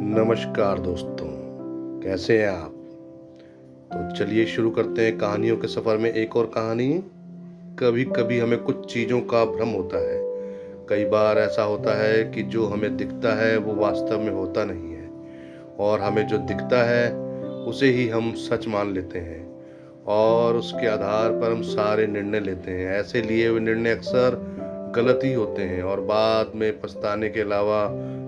नमस्कार दोस्तों, कैसे हैं आप। तो चलिए शुरू करते हैं कहानियों के सफ़र में एक और कहानी। कभी कभी हमें कुछ चीज़ों का भ्रम होता है। कई बार ऐसा होता है कि जो हमें दिखता है वो वास्तव में होता नहीं है, और हमें जो दिखता है उसे ही हम सच मान लेते हैं, और उसके आधार पर हम सारे निर्णय लेते हैं। ऐसे लिए हुए निर्णय अक्सर गलत ही होते हैं, और बाद में पछताने के अलावा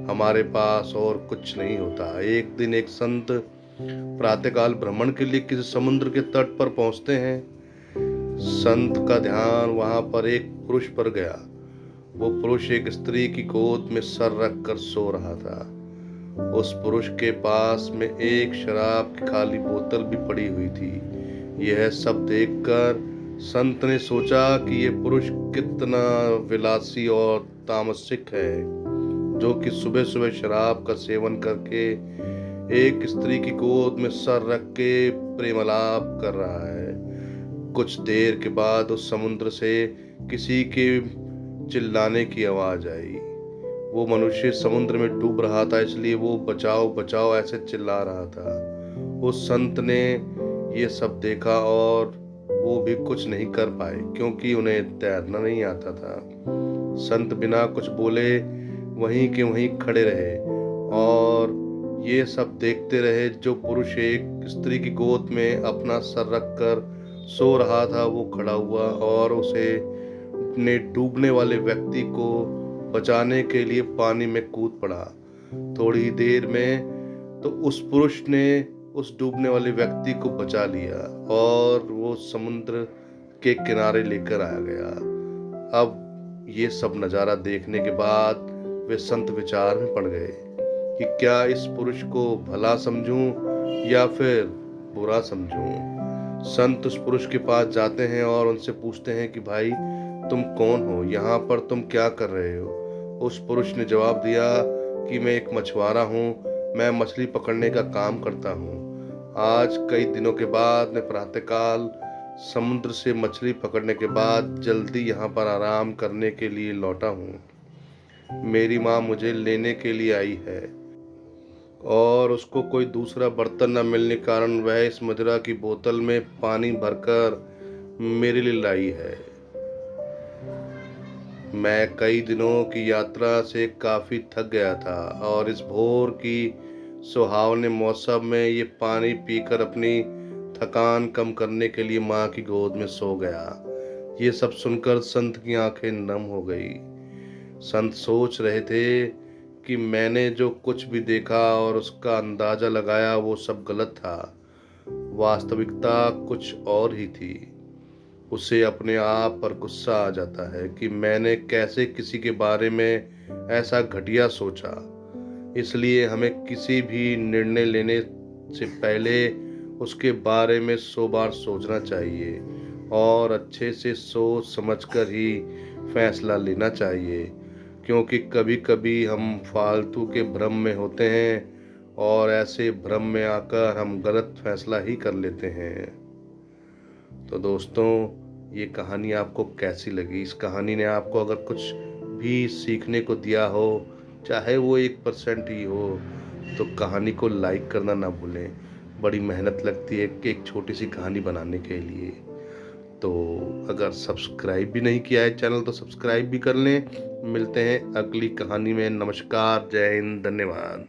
हमारे पास और कुछ नहीं होता। एक दिन एक संत प्रातःकाल भ्रमण के लिए किसी समुद्र के तट पर पहुंचते हैं। संत का ध्यान वहां पर एक पुरुष पर गया। वो पुरुष एक स्त्री की गोद में सर रख कर सो रहा था। उस पुरुष के पास में एक शराब की खाली बोतल भी पड़ी हुई थी। यह सब देखकर संत ने सोचा कि यह पुरुष कितना विलासी और तामसिक है, जो कि सुबह सुबह शराब का सेवन करके एक स्त्री की गोद में सर रख के प्रेमालाप कर रहा है। कुछ देर के बाद उस समुद्र से किसी के चिल्लाने की आवाज आई। वो मनुष्य समुद्र में डूब रहा था, इसलिए वो बचाओ बचाओ ऐसे चिल्ला रहा था। उस संत ने ये सब देखा और वो भी कुछ नहीं कर पाए, क्योंकि उन्हें तैरना नहीं आता था। संत बिना कुछ बोले वहीं के वहीं खड़े रहे और ये सब देखते रहे। जो पुरुष एक स्त्री की गोद में अपना सर रखकर सो रहा था, वो खड़ा हुआ और उसे ने डूबने वाले व्यक्ति को बचाने के लिए पानी में कूद पड़ा। थोड़ी ही देर में तो उस पुरुष ने उस डूबने वाले व्यक्ति को बचा लिया और वो समुद्र के किनारे लेकर आ गया। अब ये सब नज़ारा देखने के बाद वे संत विचार में पड़ गए कि क्या इस पुरुष को भला समझूं या फिर बुरा समझूं। संत उस पुरुष के पास जाते हैं और उनसे पूछते हैं कि भाई, तुम कौन हो, यहाँ पर तुम क्या कर रहे हो। उस पुरुष ने जवाब दिया कि मैं एक मछुआरा हूँ, मैं मछली पकड़ने का काम करता हूँ। आज कई दिनों के बाद मैं प्रातःकाल समुद्र से मछली पकड़ने के बाद जल्दी यहाँ पर आराम करने के लिए लौटा हूँ। मेरी माँ मुझे लेने के लिए आई है और उसको कोई दूसरा बर्तन न मिलने के कारण वह इस मदिरा की बोतल में पानी भरकर मेरे लिए लाई है। मैं कई दिनों की यात्रा से काफ़ी थक गया था और इस भोर की सुहावने मौसम में ये पानी पीकर अपनी थकान कम करने के लिए माँ की गोद में सो गया। ये सब सुनकर संत की आंखें नम हो गई। संत सोच रहे थे कि मैंने जो कुछ भी देखा और उसका अंदाजा लगाया वो सब गलत था। वास्तविकता कुछ और ही थी। उसे अपने आप पर गुस्सा आ जाता है कि मैंने कैसे किसी के बारे में ऐसा घटिया सोचा। इसलिए हमें किसी भी निर्णय लेने से पहले उसके बारे में 100 बार सोचना चाहिए और अच्छे से सोच समझकर ही फैसला लेना चाहिए, क्योंकि कभी कभी हम फालतू के भ्रम में होते हैं और ऐसे भ्रम में आकर हम गलत फैसला ही कर लेते हैं। तो दोस्तों, ये कहानी आपको कैसी लगी। इस कहानी ने आपको अगर कुछ भी सीखने को दिया हो, चाहे वो 1% ही हो, तो कहानी को लाइक करना ना भूलें। बड़ी मेहनत लगती है कि एक छोटी सी कहानी बनाने के लिए। तो अगर सब्सक्राइब भी नहीं किया है चैनल तो सब्सक्राइब भी कर लें। मिलते हैं अगली कहानी में। नमस्कार, जय हिंद, धन्यवाद।